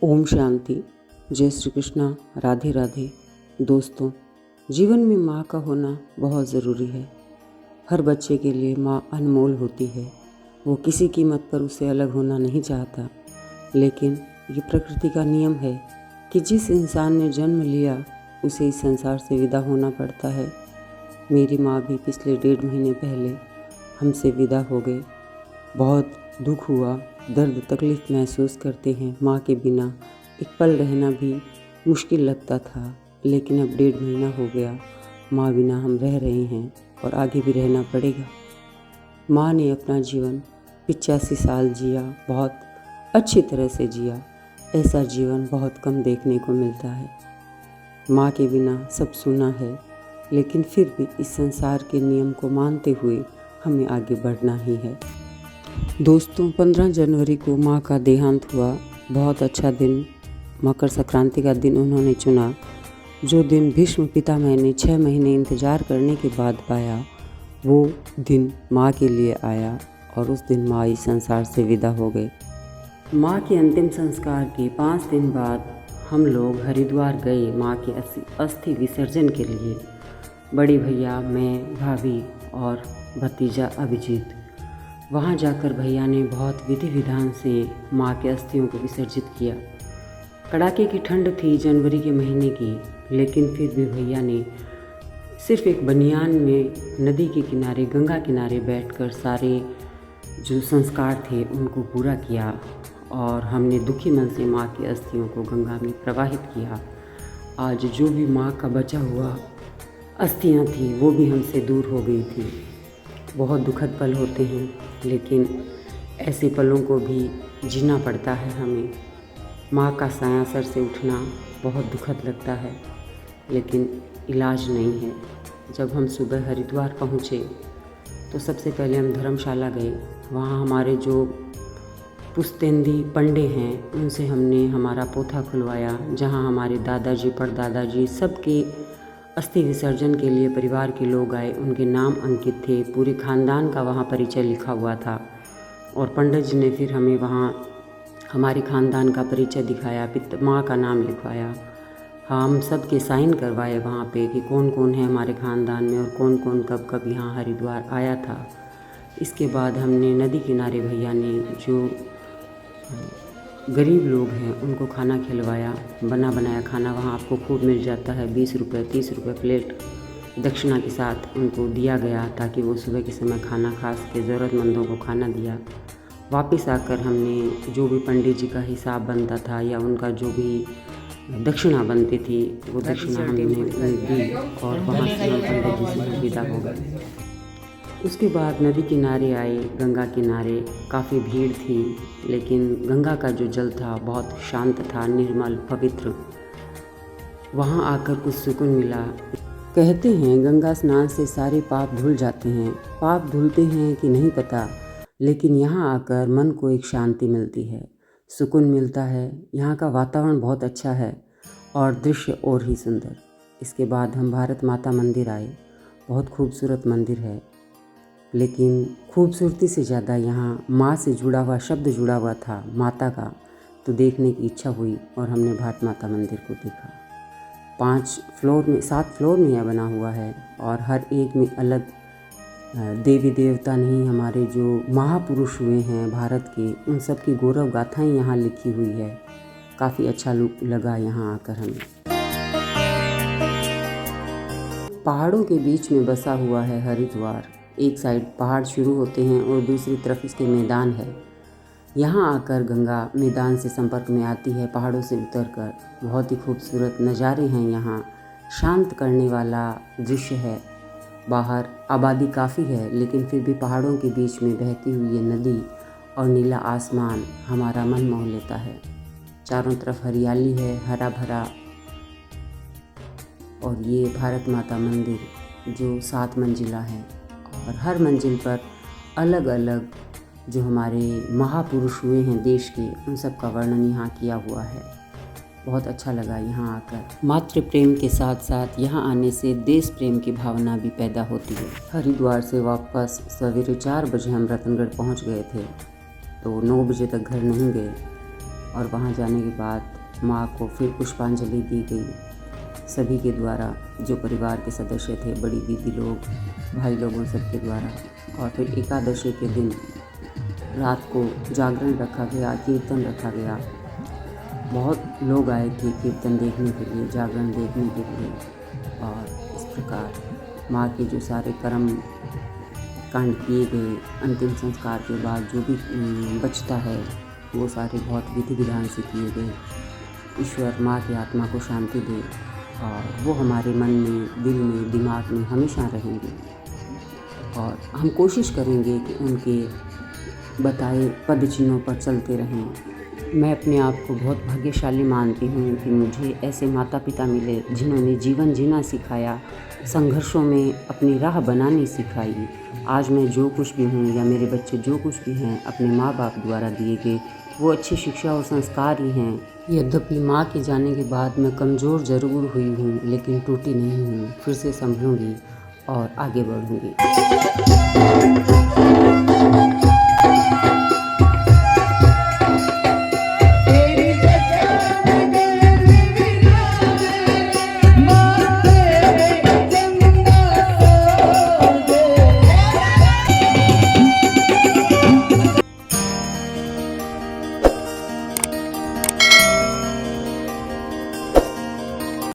ओम शांति। जय श्री कृष्णा। राधे राधे। दोस्तों, जीवन में माँ का होना बहुत ज़रूरी है। हर बच्चे के लिए माँ अनमोल होती है। वो किसी कीमत पर उसे अलग होना नहीं चाहता, लेकिन ये प्रकृति का नियम है कि जिस इंसान ने जन्म लिया उसे इस संसार से विदा होना पड़ता है। मेरी माँ भी पिछले 1.5 महीने पहले हमसे विदा हो गए। बहुत दुख हुआ, दर्द तकलीफ़ महसूस करते हैं। माँ के बिना एक पल रहना भी मुश्किल लगता था, लेकिन अब 1.5 महीना हो गया माँ बिना हम रह रहे हैं और आगे भी रहना पड़ेगा। माँ ने अपना जीवन 85 साल जिया, बहुत अच्छी तरह से जिया। ऐसा जीवन बहुत कम देखने को मिलता है। माँ के बिना सब सुना है, लेकिन फिर भी इस संसार के नियम को मानते हुए हमें आगे बढ़ना ही है। दोस्तों, 15 जनवरी को माँ का देहांत हुआ। बहुत अच्छा दिन, मकर संक्रांति का दिन उन्होंने चुना। जो दिन भीष्म पितामह ने 6 महीने इंतज़ार करने के बाद पाया, वो दिन माँ के लिए आया और उस दिन माँ इस संसार से विदा हो गए। माँ के अंतिम संस्कार के 5 दिन बाद हम लोग हरिद्वार गए माँ के अस्थि विसर्जन के लिए। बड़ी भैया, मैं, भाभी और भतीजा अभिजीत। वहाँ जाकर भैया ने बहुत विधि विधान से माँ के अस्थियों को विसर्जित किया। कड़ाके की ठंड थी, जनवरी के महीने की, लेकिन फिर भी भैया ने सिर्फ एक बनियान में नदी के किनारे, गंगा किनारे बैठकर सारे जो संस्कार थे उनको पूरा किया और हमने दुखी मन से माँ की अस्थियों को गंगा में प्रवाहित किया। आज जो भी माँ का बचा हुआ अस्थियाँ थी वो भी हमसे दूर हो गई थी। बहुत दुखद पल होते हैं, लेकिन ऐसे पलों को भी जीना पड़ता है हमें। माँ का साया सर से उठना बहुत दुखद लगता है, लेकिन इलाज नहीं है। जब हम सुबह हरिद्वार पहुँचे तो सबसे पहले हम धर्मशाला गए। वहाँ हमारे जो पुश्तैनी पंडे हैं उनसे हमने हमारा पोथा खुलवाया, जहाँ हमारे दादाजी, परदादाजी सबके अस्थि विसर्जन के लिए परिवार के लोग आए। उनके नाम अंकित थे, पूरे ख़ानदान का वहाँ परिचय लिखा हुआ था। और पंडित जी ने फिर हमें वहाँ हमारे ख़ानदान का परिचय दिखाया, माँ का नाम लिखवाया। हम सब के साइन करवाए वहाँ पे कि कौन कौन है हमारे ख़ानदान में और कौन कौन कब कब यहाँ हरिद्वार आया था। इसके बाद हमने नदी किनारे भैया ने जो गरीब लोग हैं उनको खाना खिलवाया। बना बनाया खाना वहाँ आपको खूब मिल जाता है। 20 रुपये 30 रुपये प्लेट दक्षिणा के साथ उनको दिया गया, ताकि वो सुबह के समय खाना खा सके। ज़रूरतमंदों को खाना दिया। वापस आकर हमने जो भी पंडित जी का हिसाब बनता था या उनका जो भी दक्षिणा बनती थी वो दक्षिणा हमने दी और वहाँ से हम पंडित जी से विदा हो गए। उसके बाद नदी किनारे आए, गंगा किनारे। काफ़ी भीड़ थी, लेकिन गंगा का जो जल था बहुत शांत था, निर्मल, पवित्र। वहाँ आकर कुछ सुकून मिला। कहते हैं गंगा स्नान से सारे पाप धुल जाते हैं। पाप धुलते हैं कि नहीं पता, लेकिन यहाँ आकर मन को एक शांति मिलती है, सुकून मिलता है। यहाँ का वातावरण बहुत अच्छा है और दृश्य और ही सुंदर। इसके बाद हम भारत माता मंदिर आए। बहुत खूबसूरत मंदिर है, लेकिन खूबसूरती से ज़्यादा यहाँ माँ से जुड़ा हुआ शब्द जुड़ा हुआ था, माता का, तो देखने की इच्छा हुई और हमने भारत माता मंदिर को देखा। 7 फ्लोर में यह बना हुआ है और हर एक में अलग देवी देवता नहीं, हमारे जो महापुरुष हुए हैं भारत के, उन सब की गौरव गाथाएँ यहाँ लिखी हुई है। काफ़ी अच्छा लगा यहाँ आकर हमें। पहाड़ों के बीच में बसा हुआ है हरिद्वार। एक साइड पहाड़ शुरू होते हैं और दूसरी तरफ इसके मैदान है। यहाँ आकर गंगा मैदान से संपर्क में आती है, पहाड़ों से उतरकर। बहुत ही खूबसूरत नज़ारे हैं यहाँ, शांत करने वाला दृश्य है। बाहर आबादी काफ़ी है, लेकिन फिर भी पहाड़ों के बीच में बहती हुई ये नदी और नीला आसमान हमारा मन मोह लेता है। चारों तरफ हरियाली है, हरा भरा। और ये भारत माता मंदिर जो 7 मंजिला है और हर मंजिल पर अलग अलग जो हमारे महापुरुष हुए हैं देश के, उन सब का वर्णन यहाँ किया हुआ है। बहुत अच्छा लगा यहाँ आकर। मातृ प्रेम के साथ साथ यहाँ आने से देश प्रेम की भावना भी पैदा होती है। हरिद्वार से वापस सवेरे 4 बजे हम रतनगढ़ पहुँच गए थे, तो 9 बजे तक घर नहीं गए। और वहाँ जाने के बाद माँ को फिर पुष्पांजलि दी गई सभी के द्वारा, जो परिवार के सदस्य थे, बड़ी दीदी लोग, भाई लोगों सबके द्वारा। और फिर एकादशी के दिन रात को जागरण रखा गया, कीर्तन रखा गया। बहुत लोग आए थे कीर्तन देखने के लिए, जागरण देखने के लिए। और इस प्रकार माँ के जो सारे कर्म कांड किए गए, अंतिम संस्कार के बाद जो भी बचता है वो सारे बहुत विधि विधान से किए गए। ईश्वर माँ की आत्मा को शांति दे और वो हमारे मन में, दिल में, दिमाग में हमेशा रहेंगे। और हम कोशिश करेंगे कि उनके बताए पद चिन्हों पर चलते रहें। मैं अपने आप को बहुत भाग्यशाली मानती हूँ कि मुझे ऐसे माता पिता मिले जिन्होंने जीवन जीना सिखाया, संघर्षों में अपनी राह बनानी सिखाई। आज मैं जो कुछ भी हूँ या मेरे बच्चे जो कुछ भी हैं, अपने माँ बाप द्वारा दिए गए वो अच्छी शिक्षा और संस्कार ही हैं। यद्यपि माँ के जाने के बाद मैं कमज़ोर ज़रूर हुई हूँ, लेकिन टूटी नहीं हूँ। फिर से संभलूँगी और आगे बढ़ूँगी।